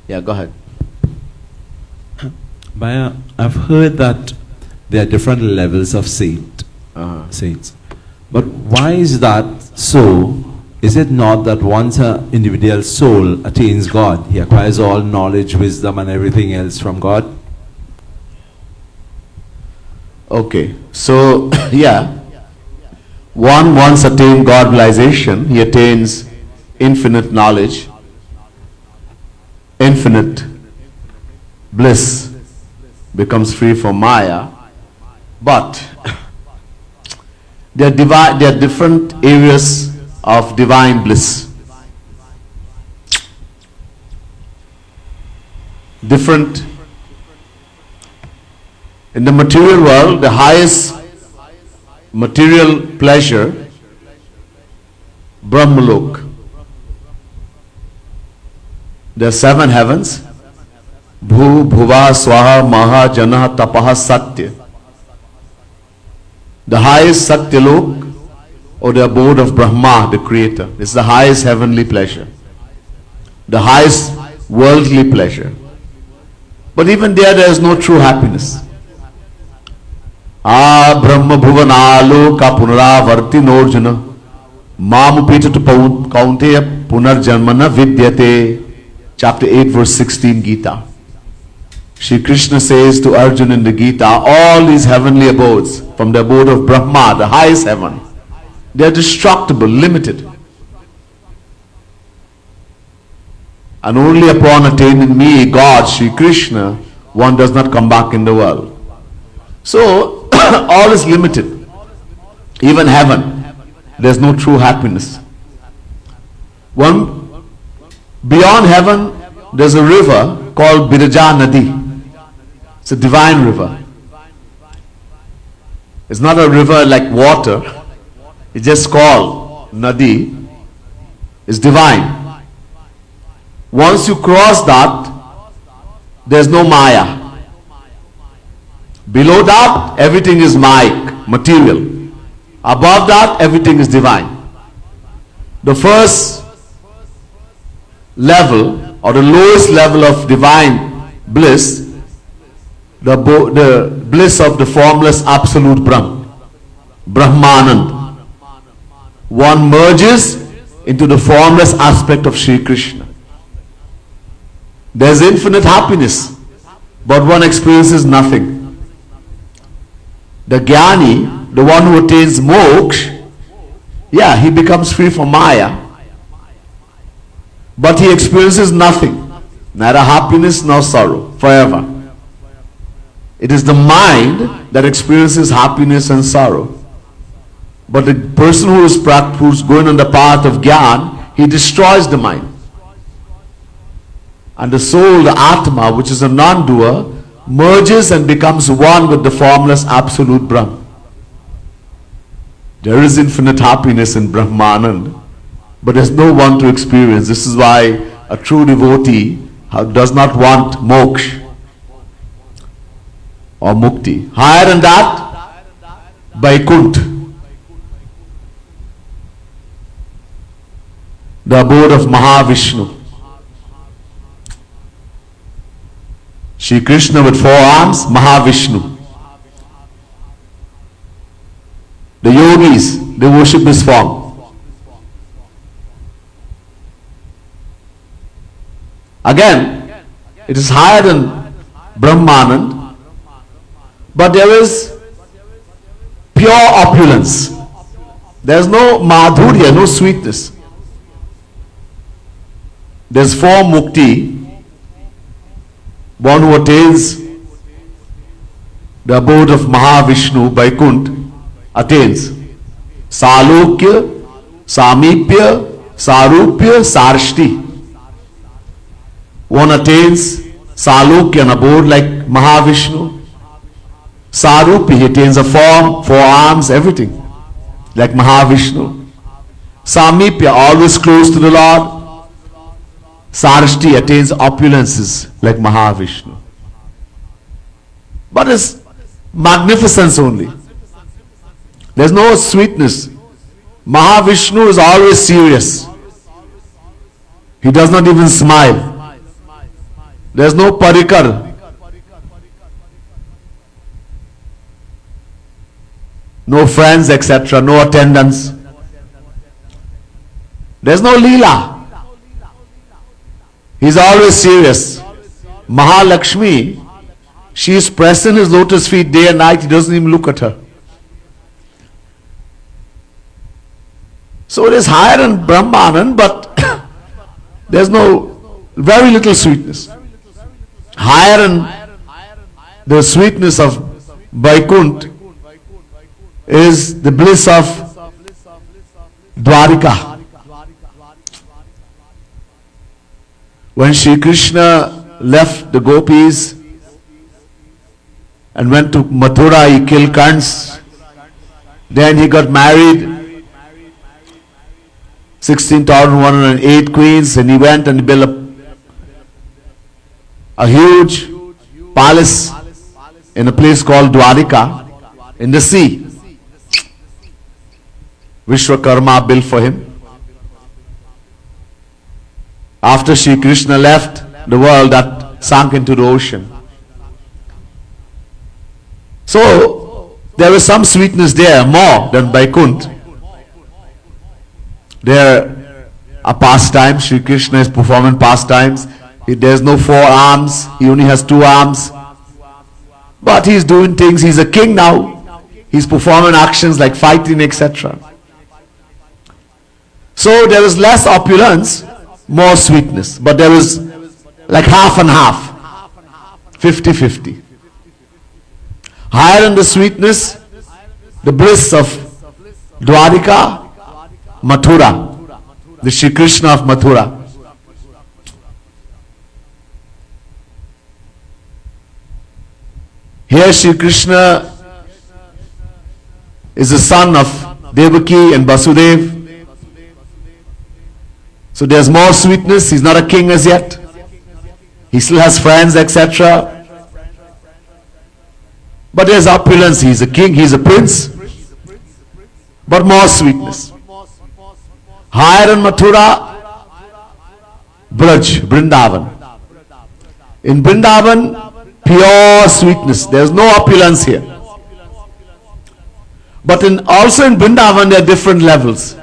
Yeah, go ahead. Maya, I've heard that there are different levels of saints. But why is that so? Is it not that once an individual soul attains God, he acquires all knowledge, wisdom and everything else from God? Okay, so yeah, once attained God realization, he attains infinite knowledge, infinite bliss, becomes free from Maya. But there are different areas of divine bliss. Different. In the material world, the highest material pleasure, Brahmalok. There are 7 heavens. Bhu, Bhuva, Swaha, Maha, Jana, Tapaha, Satya. The highest Satya Lok, or the abode of Brahma, the creator. It's the highest heavenly pleasure. The highest worldly pleasure. But even there is no true happiness. Brahma Bhuvanalo ka punaravarti norjuna Mamupita to Kaunteya Punarjanmana Vidyate. Chapter 8 verse 16 Gita. Shri Krishna says to Arjuna in the Gita, all these heavenly abodes, from the abode of Brahma, the highest heaven, they are destructible, limited. And only upon attaining me, God, Shri Krishna, one does not come back in the world. So, all is limited. Even heaven, there's no true happiness. Beyond heaven, there's a river called Biraja Nadi. It's a divine river. It's not a river like water. It's just called Nadi. It's divine. Once you cross that, there's no Maya. Below that, everything is Maya, material. Above that, everything is divine. The first level, or the lowest level of divine bliss, the bliss of the formless absolute Brahm, Brahmanand. One merges into the formless aspect of Sri Krishna. There's infinite happiness, but one experiences nothing. The Jnani, the one who attains moksha, yeah, he becomes free from Maya, but he experiences nothing, neither happiness nor sorrow, forever. It is the mind that experiences happiness and sorrow. But the person who's going on the path of Gyan, he destroys the mind. And the soul, the Atma, which is a non-doer, merges and becomes one with the formless absolute Brahm. There is infinite happiness in Brahmanand, but there's no one to experience. This is why a true devotee does not want moksha or mukti. Higher than that, Vaikuntha, the abode of Mahavishnu. Shri Krishna with 4 arms, Mahavishnu. The yogis, they worship this form. Again, it is higher than Brahmanand, but there is pure opulence. There is no madhurya, no sweetness. There's 4 mukti. One who attains the abode of Mahavishnu, Vaikuntha, attains Salokya, Samipya, Sarupya, Sarshti. One attains Salokya, an abode like Mahavishnu. Sarupya, he attains a form, 4 arms, everything, like Mahavishnu. Samipya, always close to the Lord. Sarshti attains opulences like Mahavishnu. But it's magnificence only. There's no sweetness. Mahavishnu is always serious. He does not even smile. There's no parikar. No friends, etc. No attendance. There's no leela. He's always serious. Mahalakshmi, she is pressing his lotus feet day and night. He doesn't even look at her. So it is higher than Brahmanan, but there's very little sweetness. Higher than the sweetness of Vaikunt is the bliss of Dwarika. When Shri Krishna left the gopis and went to Mathura, he killed Kans. Then he got married. 16,108 queens, and he went and built a huge palace in a place called Dwarika in the sea. Vishwakarma built for him. After Shri Krishna left the world, that sank into the ocean. So there was some sweetness there, more than Vaikunt. There are pastimes. Shri Krishna is performing pastimes. There's no 4 arms. He only has 2 arms. But he's doing things. He's a king now. He's performing actions like fighting, etc. So there is less opulence, more sweetness. But there is like half and half. 50-50. Higher in the sweetness, the bliss of Dwarika, Mathura, the Shri Krishna of Mathura. Here Shri Krishna is the son of Devaki and Vasudev. So there's more sweetness. He's not a king as yet. He still has friends, etc. But there's opulence. He's a king, he's a prince. But more sweetness. Higher in Mathura, Braj, Vrindavan. In Vrindavan, pure sweetness. There's no opulence here. But also in Vrindavan, there are different levels.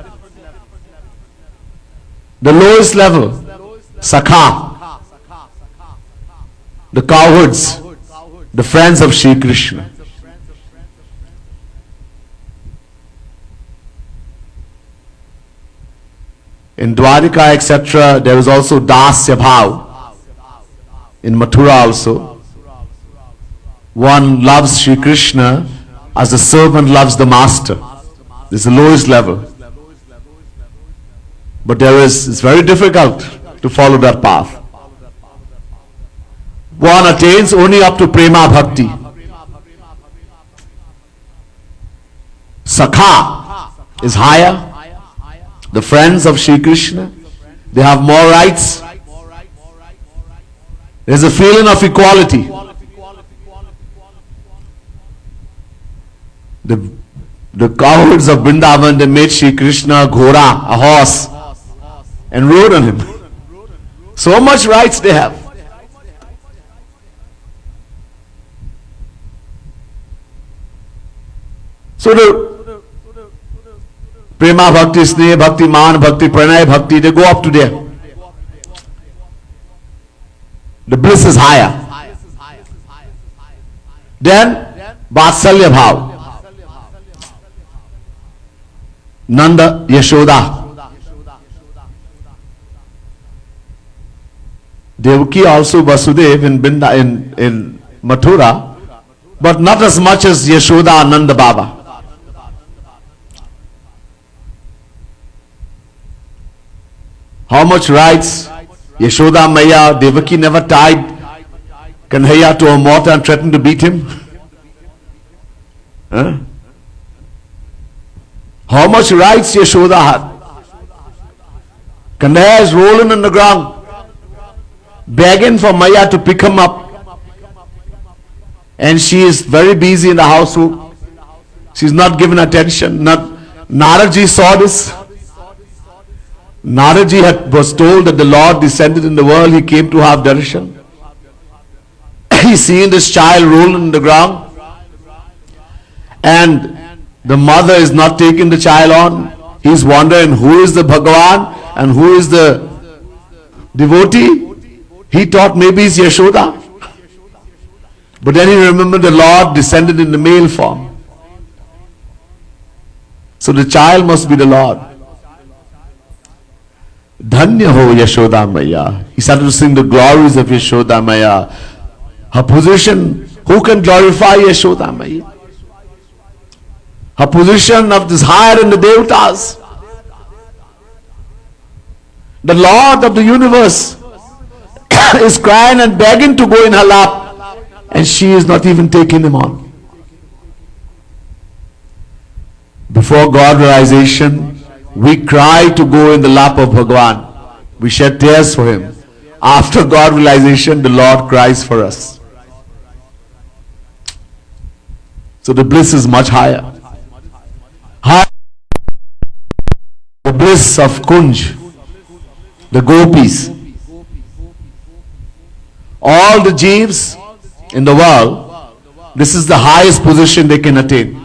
The lowest level, Sakha, the cowherds, the friends of Shri Krishna. In Dwarika, etc., there is also Dasya Bhav. In Mathura also. One loves Shri Krishna as the servant loves the master. This is the lowest level. But it's very difficult to follow that path. One attains only up to Prema Bhakti. Sakha is higher. The friends of Shri Krishna, they have more rights. There's a feeling of equality. The cowherds of Vrindavan, they made Shri Krishna a ghora, a horse, and rode on him. So much rights they have. So the Prema Bhakti, Sneha Bhakti, Man Bhakti, Pranay Bhakti, they go up to there. The bliss is higher. Then Vatsalya Bhav. Nanda, Yashoda. Devaki also Vasudev in Mathura, but not as much as Yashoda and Nanda Baba. How much rights? Yashoda Maya, Devaki never tied Kanhaiya to a mortar and threatened to beat him. Huh? How much rights Yashoda had? Kanhaiya is rolling on the ground, begging for Maya to pick him up. And she is very busy in the household. She's not giving attention. Naraji saw this. Naraji was told that the Lord descended in the world. He came to have darshan. he's seeing this child roll on the ground, and the mother is not taking the child on. He's wondering who is the Bhagavan and who is the devotee. He thought maybe it's Yashoda. But then he remembered the Lord descended in the male form. So the child must be the Lord. Dhanya ho Yashoda Maya. He started to sing the glories of Yashoda Maya. Her position, who can glorify Yashoda Maya? Her position of this higher than the Devatas. The Lord of the universe is crying and begging to go in her lap, and she is not even taking him on. Before God realization, we cry to go in the lap of Bhagavan. We shed tears for him. After God realization, the Lord cries for us. So the bliss is much higher. The bliss of Kunj, the gopis. All the jeeves in the world, this is the highest position they can attain.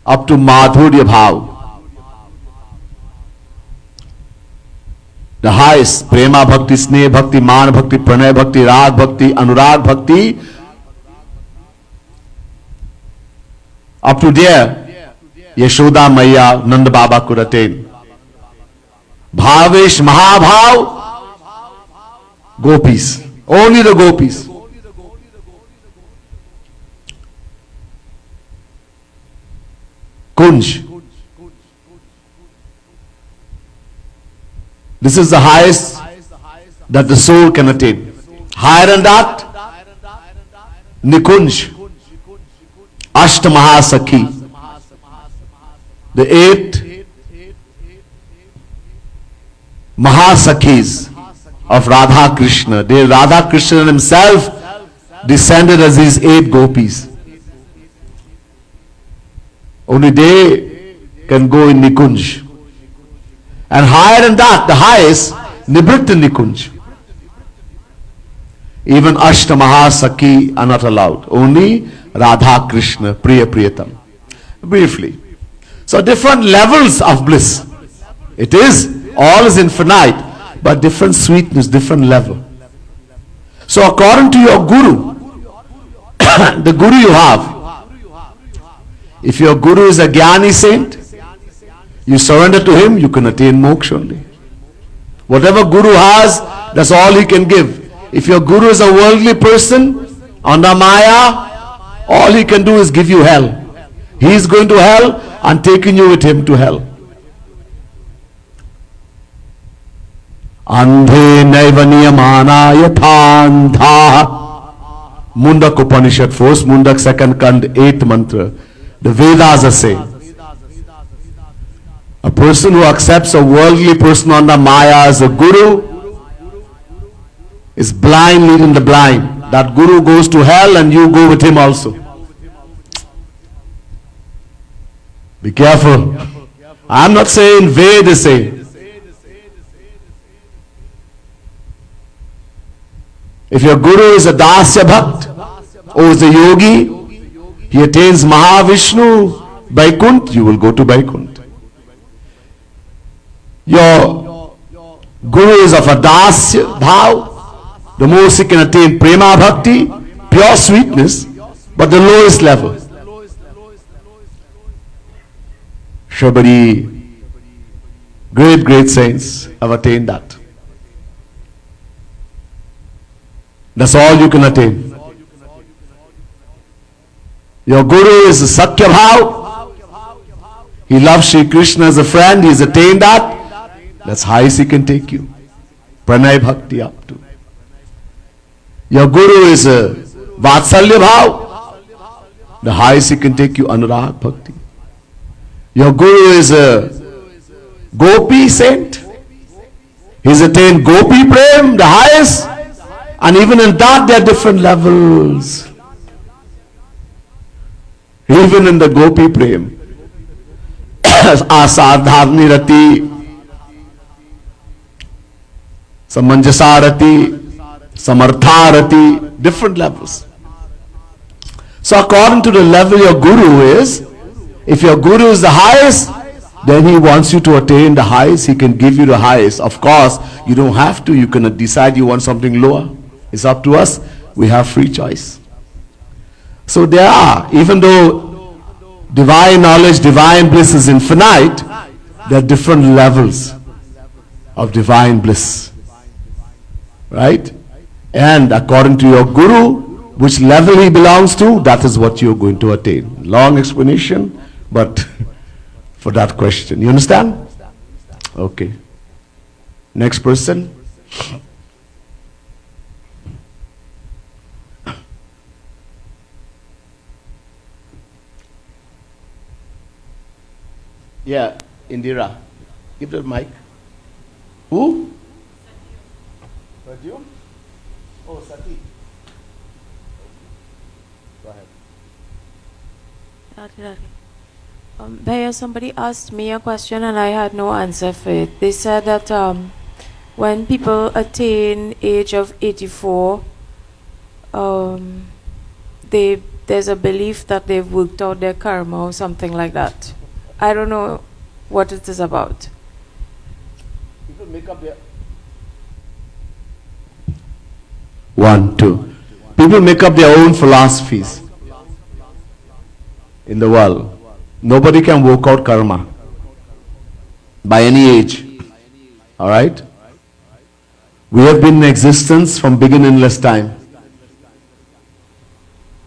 Up to Madhurya Bhav. The highest, Prema Bhakti, Sneh Bhakti, Man Bhakti, Pranay Bhakti, Rag Bhakti, Anurag Bhakti. Up to there, Yashoda Maya, Nanda Baba could attain. Bhavesh Mahabhav, gopis. Only the gopis. Kunj. This is the highest that the soul can attain. Higher than that, Nikunj. Ashtamahasakhi. The 8 Mahasakhis of Radha Krishna. The Radha Krishna himself descended as these 8 gopis. Only they can go in Nikunj. And higher than that, the highest, Nibritta Nikunj. Even Ashtamahasakhi are not allowed. Only Radha Krishna, Priya Priyatam. Briefly. So different levels of bliss. It is, all is infinite, but different sweetness, different level. So according to your guru, the guru you have, if your guru is a Jnani saint, you surrender to him, you can attain moksha only. Whatever guru has, that's all he can give. If your guru is a worldly person, under Maya, all he can do is give you hell. He is going to hell and taking you with him to hell. Andhe naiva niyamana yathandha. Mundak Upanishad, 1st Mundak, 2nd Kand, 8th mantra. The Vedas are saying, a person who accepts a worldly person under Maya as a guru is blind leading the blind. That guru goes to hell and you go with him also. Be careful. I am not saying Ved is saying. If your guru is a Dasya Bhakt or is a yogi, he attains Mahavishnu, Vaikunt, you will go to Vaikunt. Your guru is of a Dasya Bhav, the most he can attain Prema Bhakti, pure sweetness, but the lowest level. Shabari, great saints have attained that. That's all you can attain. Your guru is a Sakya Bhav. He loves Shri Krishna as a friend. He has attained that. That's highest he can take you. Pranay Bhakti up to. Your guru is a Vatsalya Bhav. The highest he can take you, Anurag Bhakti. Your guru is a Gopi saint. He's attained Gopi Prem, the highest. And even in that there are different levels. Even in the Gopi Prem. Asadharni Rati, Samanjasarati, samartharati, different levels. So according to the level your guru is, if your guru is the highest, then he wants you to attain the highest, he can give you the highest. Of course, you don't have to, you can decide you want something lower. It's up to us, we have free choice. So there are, even though divine knowledge, divine bliss is infinite, there are different levels of divine bliss. Right? And according to your guru, which level he belongs to, that is what you're going to attain. Long explanation, but for that question. You understand? Okay. Next person. Yeah, Indira. Give the mic. Who? Raju? Oh, Sati. Go ahead. Bhaiya, somebody asked me a question and I had no answer for it. They said that when people attain age of 84, there's a belief that they've worked out their karma or something like that. I don't know what it is about. People make up their... 1, 2. People make up their own philosophies in the world. Nobody can work out karma by any age. Alright? We have been in existence from beginningless time.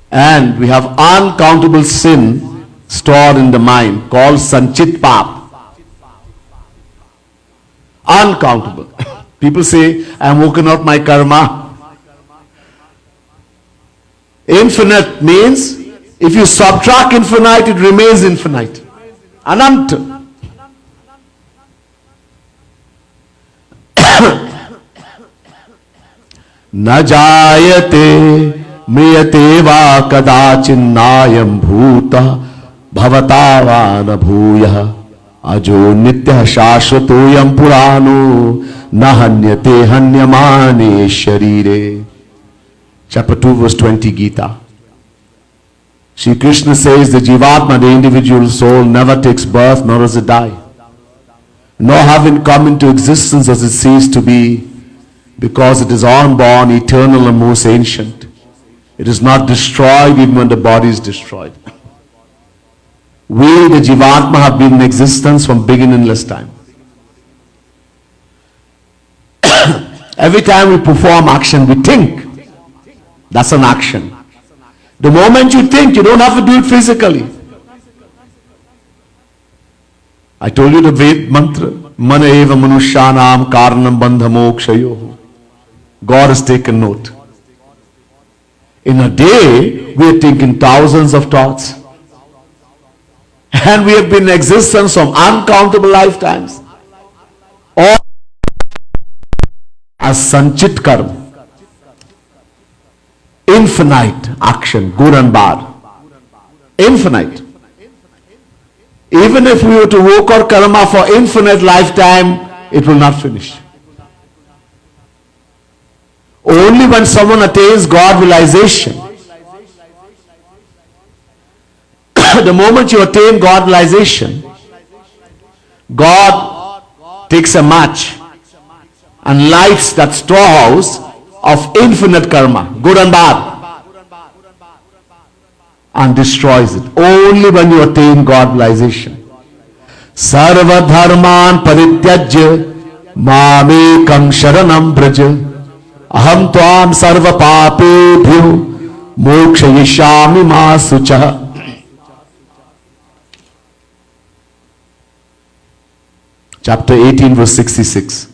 And we have uncountable sin stored in the mind called Sanchit Pap. Uncountable. People say, I am working out my karma. Infinite means, if you subtract infinite, it remains infinite. Ananta. Na jayate mriyate va kadachinnayam bhuta bhavatavana bhuyah ajo nitya shashvatoyam purano nahanyate hanyamane sharire. Chapter 2 verse 20 Gita. Shri Krishna says the Jivatma, the individual soul, never takes birth nor does it die. Nor having come into existence does it cease to be, because it is unborn, eternal and most ancient. It is not destroyed even when the body is destroyed. We, the Jivatma, have been in existence from beginningless time. Every time we perform action, we think. That's an action. The moment you think, you don't have to do it physically. I told you the Ved mantra, Mana eva manushyanam karanam bandha mokshayoh. God has taken note. In a day, we are thinking thousands of thoughts. And we have been in existence from uncountable lifetimes. All as sanchit karma. Infinite action, good and bad. Infinite. Even if we were to work our karma for infinite lifetime, it will not finish. Only when someone attains God realization. The moment you attain God realization, God takes a match and lights that storehouse of infinite karma, good and bad, and destroys it. Only when you attain God realization. Sarva dharman parityajya mamekam sharanam braja aham tvam sarva papebhyo mokshayishyami ma sucha. Chapter 18 verse 66.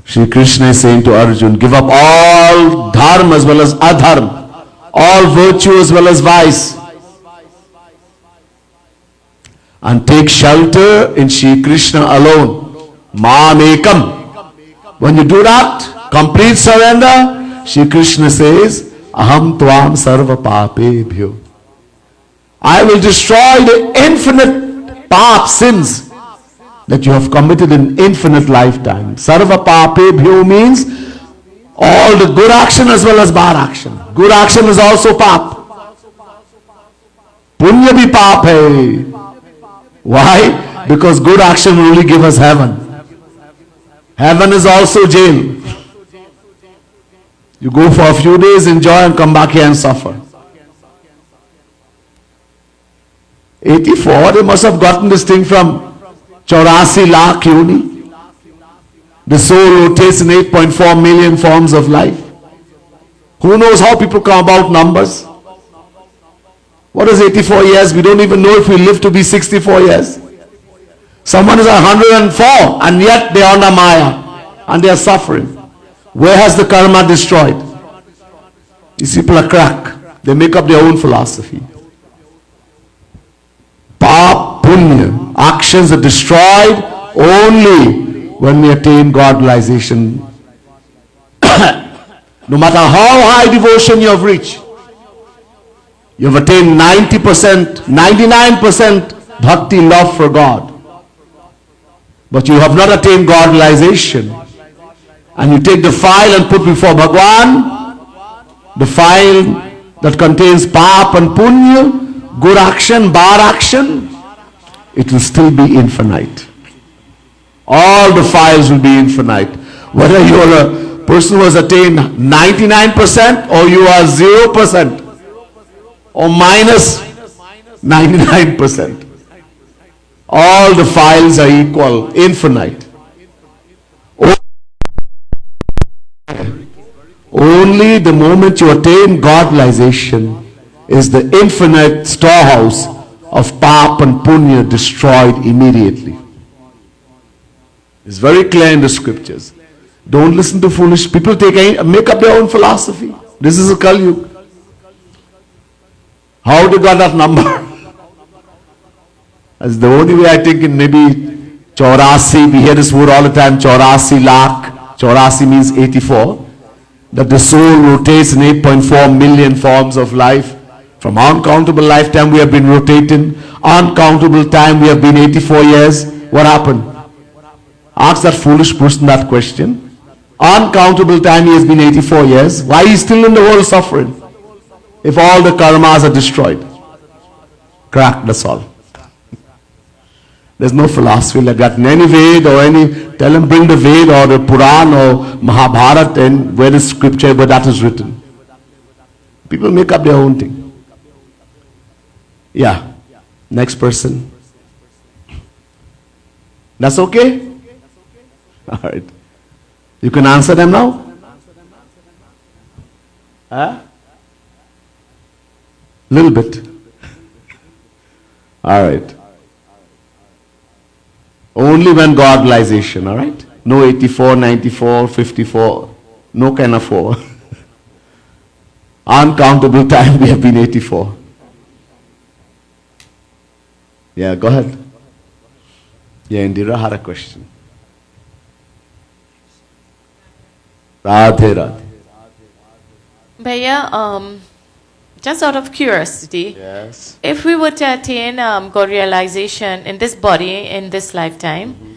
Shri Krishna is saying to Arjun, give up all dharma as well as adharma, all virtue as well as vice, and take shelter in Shri Krishna alone. Mamekam. When you do that, complete surrender, Shri Krishna says, aham tvam sarva papebhyo. I will destroy the infinite pap sins that you have committed in infinite lifetime. Sarva papebhyo means All the good action as well as bad action. Good action is also pap. Punya bhi pap hai. Why? Because good action will only give us heaven. Heaven is also jail. You go for a few days, enjoy, and come back here and suffer. 84, they must have gotten this thing from 84 lakh yoni. The soul rotates in 8.4 million forms of life. Who knows how people come about numbers? What is 84 years? We don't even know if we live to be 64 years. Someone is 104 and yet they are under Maya and they are suffering. Where has the karma destroyed? These people are crack. They make up their own philosophy. Pap, punya, actions are destroyed only when we attain God-realization. No matter how high devotion you have reached, you have attained 90%, 99% bhakti, love for God. But you have not attained God-realization. And you take the file and put before Bhagwan, the file that contains pap and punya, good action, bad action, it will still be infinite. All the files will be infinite. Whether you are a person who has attained 99% or you are 0% or minus 99%. All the files are equal, infinite. Only the moment you attain God-realization is the infinite storehouse of pap and punya destroyed immediately. It's very clear in the scriptures. Don't listen to foolish people. Make up their own philosophy. This is a Kali Yuga. How they got that number? That's the only way I think in maybe 84. We hear this word all the time. 84 lakh. 84 means 84. That the soul rotates in 8.4 million forms of life. From uncountable lifetime we have been rotating. Uncountable time we have been 84 years. What happened? Ask that foolish person that question. Uncountable time he has been 84 years. Why is he still in the world suffering? If all the karmas are destroyed. Crack, that's all. There's no philosophy like that in any Ved or any, tell him bring the Ved or the Puran or Mahabharata and where is scripture where that is written. People make up their own thing. Yeah. Next person. That's okay? Alright. You can answer them now? Huh? Little bit. Alright. Only when God-realization, alright? No 84, 94, 54, no kind of 4. Uncountable time we have been 84. Yeah, go ahead. Yeah, Indira had a question. Radhe Radhe. Bhaiya, just out of curiosity, Yes. if we were to attain God realization in this body, in this lifetime,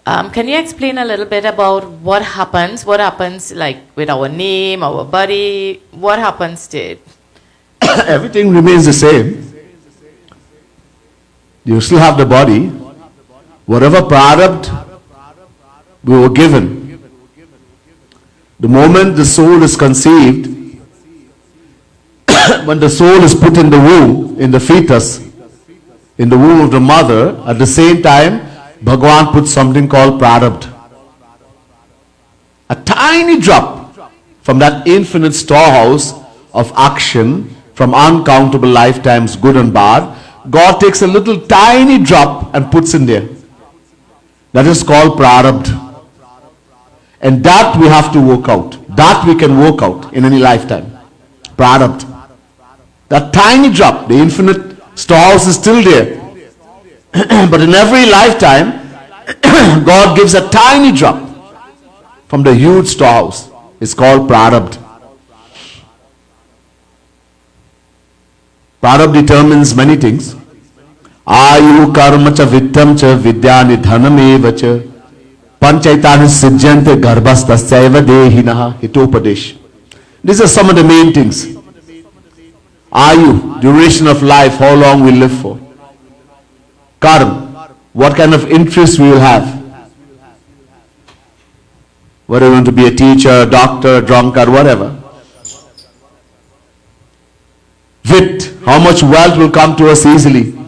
can you explain a little bit about what happens? What happens like with our name, our body? What happens to it? Everything remains the same. You still have the body. Whatever prarabdha we were given. The moment the soul is conceived, when the soul is put in the womb, in the fetus, in the womb of the mother, at the same time, Bhagavan puts something called prarabdha. A tiny drop from that infinite storehouse of action from uncountable lifetimes, good and bad. God takes a little tiny drop and puts in there. That is called prarabdha. And that we have to work out. That we can work out in any lifetime. Prarabdha. That tiny drop, the infinite storehouse is still there. But in every lifetime, God gives a tiny drop from the huge storehouse. It's called prarabdha. Prarabdha determines many things. Ayu karma cha vittam cha vidya nidhanam eva cha Panchaitani Sijjante Garbhastasyaiva Dehinaha Hitopadesh. These are some of the main things. Ayu, duration of life, how long we live for. Karma, what kind of interest we will have. Whether we want to be a teacher, doctor, drunkard, whatever. Vit, how much wealth will come to us easily.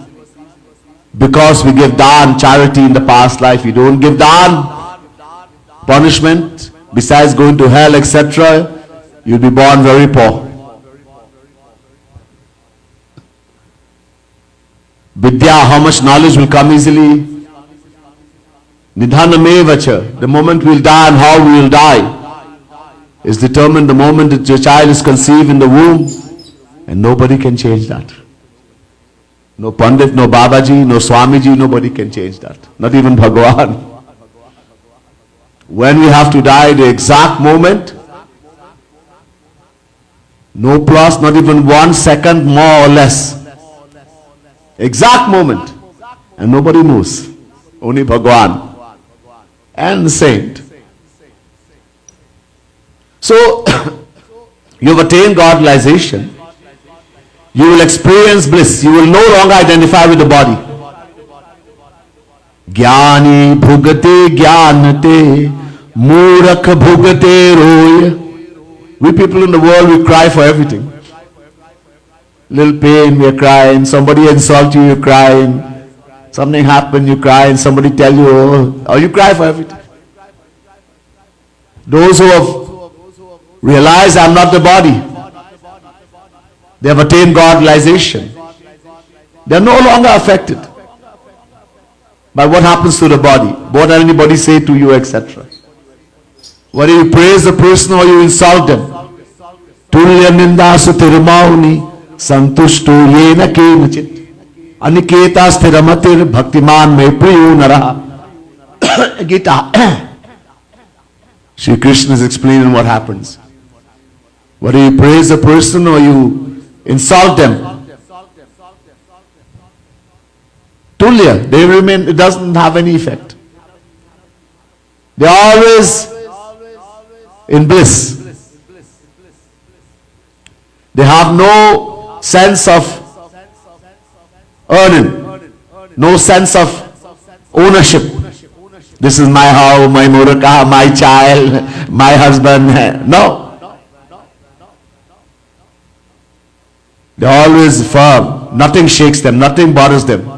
Because we give dhan, charity in the past life. You don't give dhan, punishment, besides going to hell, etc., you'll be born very poor. Vidya, how much knowledge will come easily. Nidhanamevacha, the moment we'll die and how we will die is determined the moment that your child is conceived in the womb, and nobody can change that. No Pandit, no Babaji, no Swamiji, nobody can change that. Not even Bhagavan. When we have to die, the exact moment, no plus, not even 1 second more or less. Exact moment. And nobody knows. Only Bhagavan and the saint. So, you have attained God realization. You will experience bliss. You will no longer identify with the body. Jnani bhugate jnanate, murak bhugate roy. We people in the world, we cry for everything. Little pain, we are crying. Somebody insult you, you're crying. Something happened, you cry, and somebody tell you, oh, you cry for everything. Those who have realized I'm not the body, they have attained God realization. They are no longer affected by what happens to the body, what anybody say to you, etc. Whether you praise the person or you insult them. Tulya nindasu tirmauni santushtu yena kenachit. Aniketa sthiramatir bhaktiman me priyo nara. Gita. Shri Krishna is explaining what happens. Whether you praise a person or you insult them. Tulya, they remain, it doesn't have any effect. They are always in bliss. They have no sense of earning, no sense of ownership. This is my house, my muraka, my child, my husband. No. They're always firm. Nothing shakes them, nothing bothers them.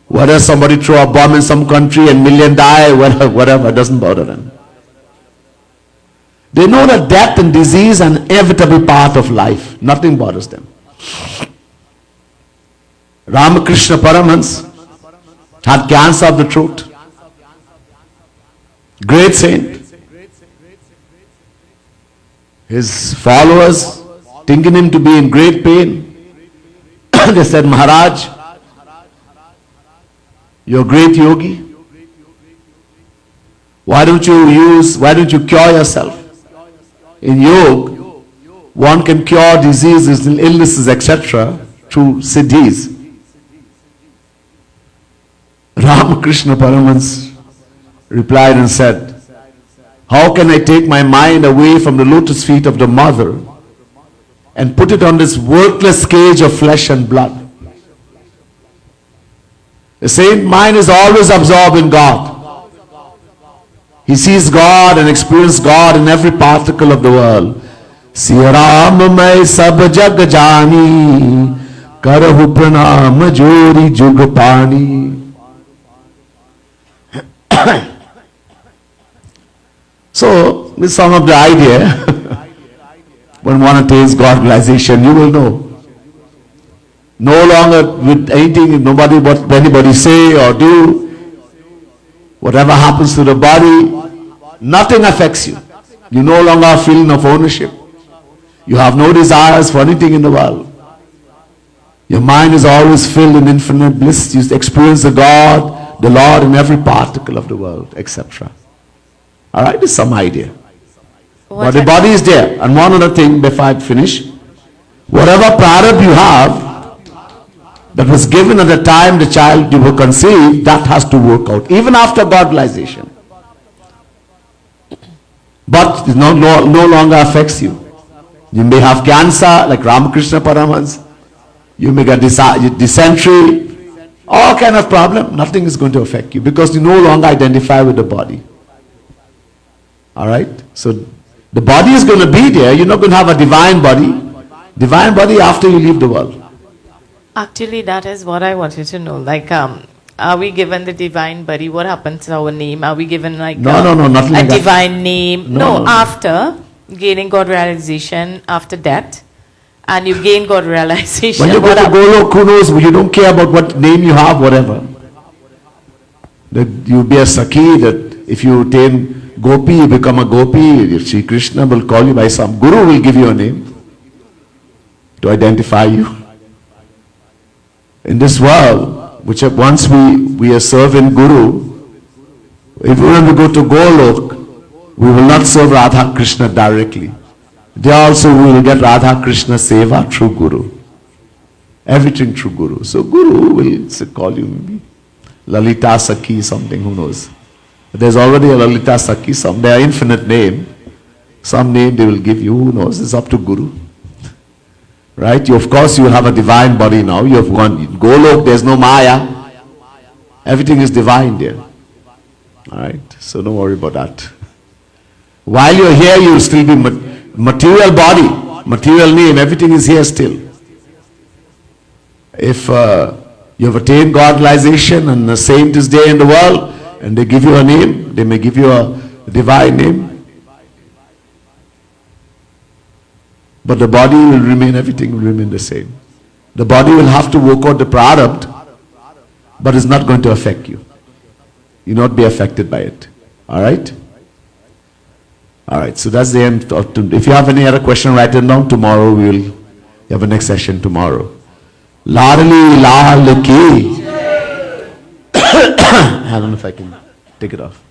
Whether somebody throw a bomb in some country and million die, whatever, doesn't bother them. They know that death and disease are an inevitable part of life. Nothing bothers them. Ramakrishna Paramhans had cancer of the throat. Great saint. His followers, thinking him to be in great pain, they said, Maharaj, you're a great yogi. Why don't you cure yourself? In yoga, one can cure diseases and illnesses, etc. through siddhis. Ramakrishna Paramhans replied and said, how can I take my mind away from the lotus feet of the mother and put it on this worthless cage of flesh and blood? The saint mind is always absorbed in God. He sees God and experiences God in every particle of the world. Siya Ram mai sab jag jani, karahu pranam jori jug pani. So, this is some of the idea. When one attains God realization, you will know. No longer with anything, nobody, what anybody say or do, whatever happens to the body, nothing affects you. You no longer have feeling of ownership. You have no desires for anything in the world. Your mind is always filled in infinite bliss. You experience the God, the Lord in every particle of the world, etc. Alright, this is some idea. But the body is there. And one other thing before I finish. Whatever prarabdha you have, that was given at the time the child you were conceived, that has to work out. Even after God realization. But it no longer affects you. You may have cancer, like Ramakrishna Paramahans. You may get dysentery, all kind of problem. Nothing is going to affect you because you no longer identify with the body. All right? So the body is going to be there. You're not going to have a divine body. Divine body after you leave the world. Actually, that is what I wanted to know. Like, are we given the divine body? What happens to our name? Are we given like No, nothing a like that. divine name? No. After gaining God realization, after death, and you gain God realization. When you go what to hap- Golok, who knows? You don't care about what name you have, whatever. That you be a Sakhi, that if you attain Gopi, you become a Gopi. If Sri Krishna will call you by some Guru, will give you a name to identify you. In this world, which once we are serving Guru, if we go to Golok, we will not serve Radha Krishna directly. There also we will get Radha Krishna Seva through Guru. Everything through Guru. So Guru will call you maybe Lalita Sakhi, something, who knows. There's already a Lalita Sakhi, they are infinite name. Some name they will give you, who knows, it's up to Guru. Right? Of course you will have a divine body now. You have gone, Golok, there's no Maya. Everything is divine there. Alright? So don't worry about that. While you're here, you'll still be material body, material name, everything is here still. If you have attained God realization and a saint is there in the world and they give you a name, they may give you a divine name. But the body will remain, everything will remain the same. The body will have to work out the product, but it's not going to affect you. You'll not be affected by it. Alright? Alright, so that's the end. If you have any other question, write it down. Tomorrow we will have a next session tomorrow. Ladali Lal Ki. I don't know if I can take it off.